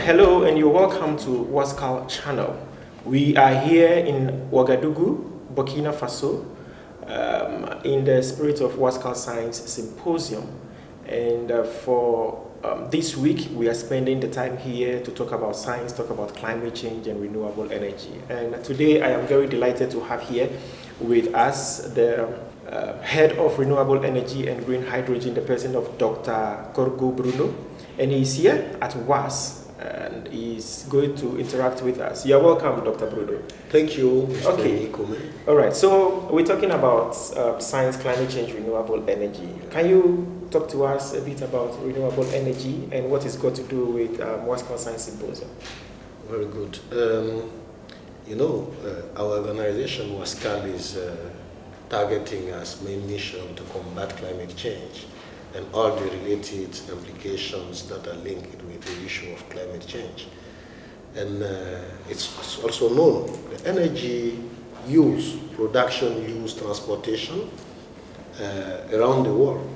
Hello and you're welcome to WASCAL Channel. We are here in Ouagadougou, Burkina Faso, in the spirit of WASCAL Science Symposium. And for this week, we are spending the time here to talk about science, talk about climate change and renewable energy. And today I am very delighted to have here with us the head of renewable energy and green hydrogen, the person of Dr. Korgo Bruno. And he's here at WAS and he's going to interact with us. You're welcome, Dr. Bruno. Thank you, Mr. Okay. Nikome. All right, so we're talking about science, climate change, renewable energy. Can you talk to us a bit about renewable energy and what it's got to do with WASCAL Science Symposium? Very good. Our organization, WASCAL, is targeting as main mission to combat climate change and all the related implications that are linked with the issue of climate change. And it's also known the energy use, production use, transportation around the world,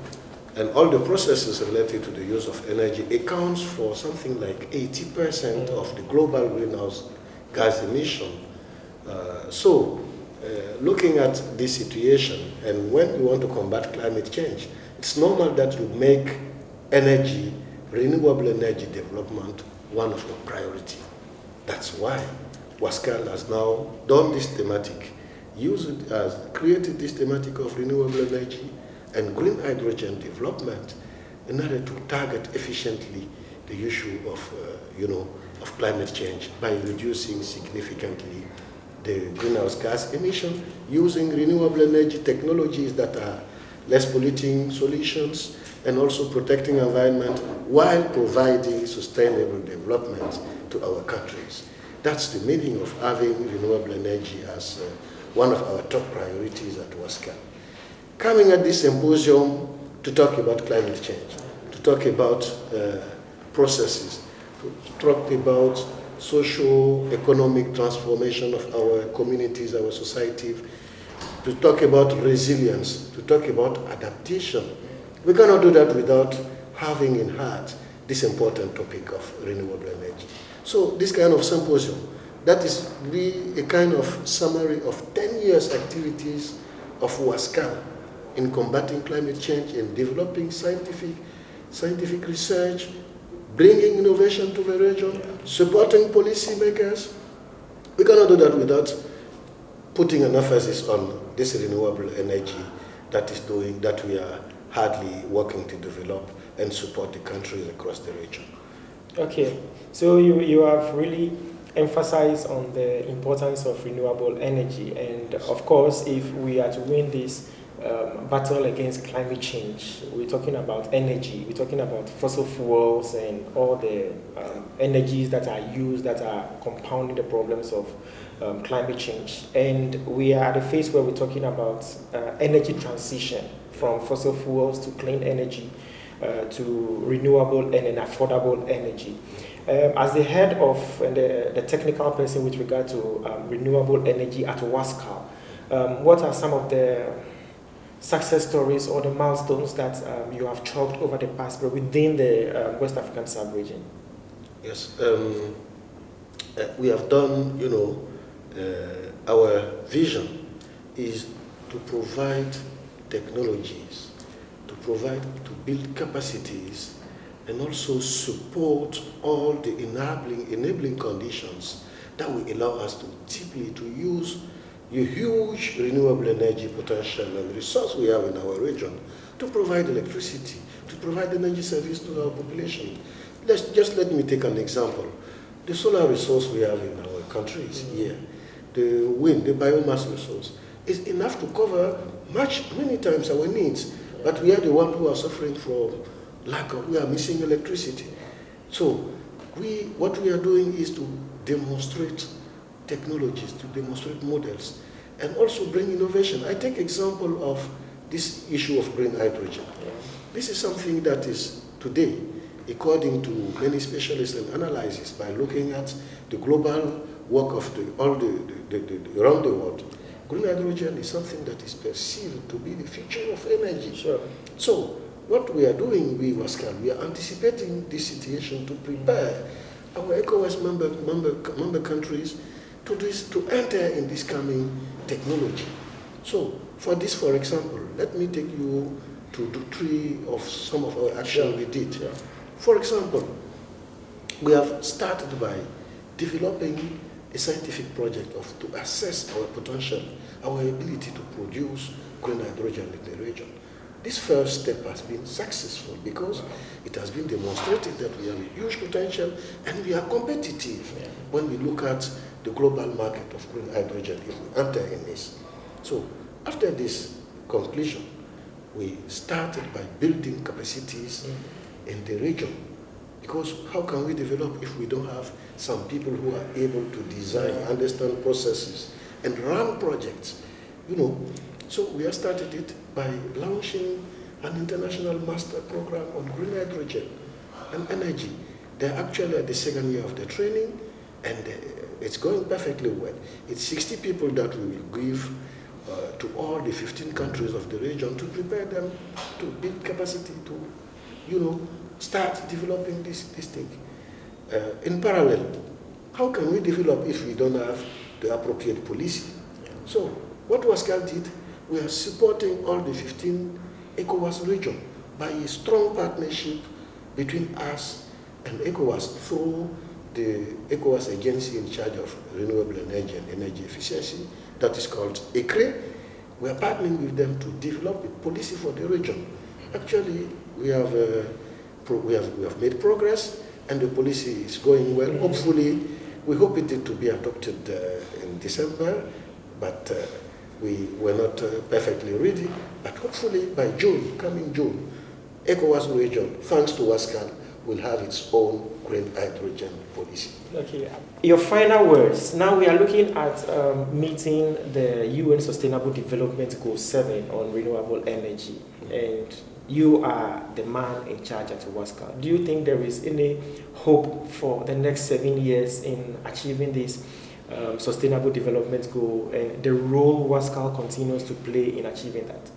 and all the processes related to the use of energy accounts for something like 80% of the global greenhouse gas emission. Looking at this situation, and when we want to combat climate change, it's normal that you make energy, renewable energy development, one of your priority. That's why WASCAL has now done this thematic, created this thematic of renewable energy and green hydrogen development in order to target efficiently the issue of climate change by reducing significantly the greenhouse gas emission using renewable energy technologies that are less polluting solutions and also protecting environment while providing sustainable development to our countries. That's the meaning of having renewable energy as one of our top priorities at WASCAL. Coming at this symposium to talk about climate change, to talk about processes, to talk about socio-economic transformation of our communities, our society, to talk about resilience, to talk about adaptation. We cannot do that without having in heart this important topic of renewable energy. So this kind of symposium, that is really a kind of summary of 10 years activities of WASCAL in combating climate change and developing scientific research, bringing innovation to the region, supporting policymakers. We cannot do that without putting an emphasis on this renewable energy that we are hardly working to develop and support the countries across the region. Okay, so you have really emphasized on the importance of renewable energy, and of course, if we are to win this battle against climate change, we're talking about energy, we're talking about fossil fuels and all the energies that are used that are compounding the problems of climate change. And we are at a phase where we're talking about energy transition from fossil fuels to clean energy to renewable and an affordable energy. As the head of and the technical person with regard to renewable energy at WASCAL, what are some of the success stories or the milestones that you have chalked over the past within the West African sub-region? Yes, we have done, our vision is to provide technologies, to build capacities, and also support all the enabling conditions that will allow us to use the huge renewable energy potential and resource we have in our region to provide electricity, to provide energy service to our population. Let me take an example. The solar resource we have in our countries here, the wind, the biomass resource, is enough to cover many times our needs, but we are the ones who are suffering from we are missing electricity. So what we are doing is to demonstrate technologies, to demonstrate models, and also bring innovation. I take example of this issue of green hydrogen. This is something that is today, according to many specialists and analysis, by looking at the global work of around the world, green hydrogen is something that is perceived to be the future of energy. Sure. So what we are doing with WASCAL, we are anticipating this situation to prepare our ECOWAS member countries to enter in this coming technology. So for this, for example, let me take you to three of some of our action we did. Sure. For example, we have started by developing a scientific project to assess our potential, our ability to produce green hydrogen in the region. This first step has been successful because it has been demonstrated that we have a huge potential and we are competitive when we look at the global market of green hydrogen if we enter in this. So after this conclusion, we started by building capacities in the region, because how can we develop if we don't have some people who are able to design, understand processes, and run projects? So we have started it by launching an international master program on green hydrogen and energy. They're actually at the second year of the training, and it's going perfectly well. It's 60 people that we will give to all the 15 countries of the region to prepare them to build capacity to, start developing this thing. In parallel, how can we develop if we don't have the appropriate policy? So what WASCAL did, we are supporting all the 15 ECOWAS region by a strong partnership between us and ECOWAS through the ECOWAS agency in charge of renewable energy and energy efficiency, that is called ECRE. We are partnering with them to develop a policy for the region. Actually, we have made progress, and the policy is going well. Hopefully, we hope it to be adopted in December, but we were not perfectly ready. But hopefully, by coming June, ECOWAS region, thanks to WASCAL, will have its own green hydrogen policy. Okay. Your final words. Now we are looking at meeting the UN Sustainable Development Goal 7 on renewable energy, and you are the man in charge at WASCAL. Do you think there is any hope for the next 7 years in achieving this Sustainable Development Goal, and the role WASCAL continues to play in achieving that?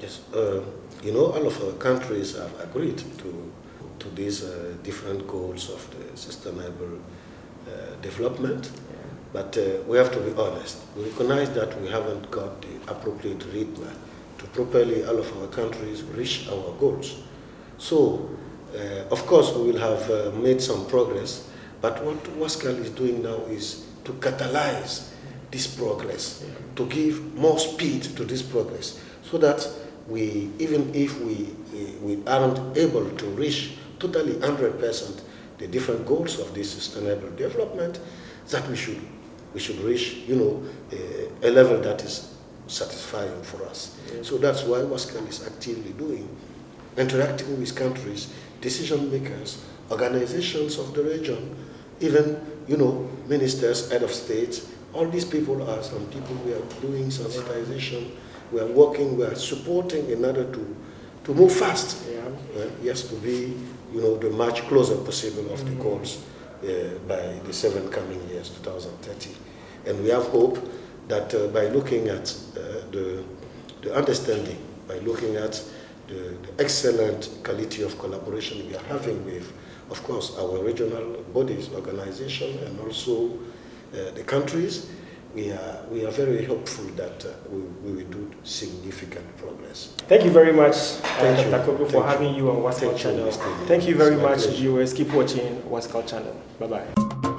Yes. All of our countries have agreed to these different goals of the sustainable development, but we have to be honest. We recognize that we haven't got the appropriate rhythm to properly all of our countries reach our goals. So, of course, we will have made some progress, but what WASCAL is doing now is to catalyze this progress, to give more speed to this progress, so that even if we aren't able to reach totally 100% the different goals of this sustainable development, that we should reach, a level that is satisfying for us. So that's why WASCAL is actively interacting with countries, decision makers, organizations of the region, even, ministers, head of states. All these people are some people we are doing sensitization, we are working, we are supporting in order to move fast. Yes, to be, the much closer possible of the goals by the 7 coming years, 2030. And we have hope that by looking at the understanding, by looking at the excellent quality of collaboration we are having with, of course, our regional bodies, organization, and also the countries, we are very hopeful that we will do significant progress. Thank you very much, Dr. Korgo, for having you on WASCAL Channel. Thank you very much, viewers. Keep watching WASCAL Channel. Bye-bye.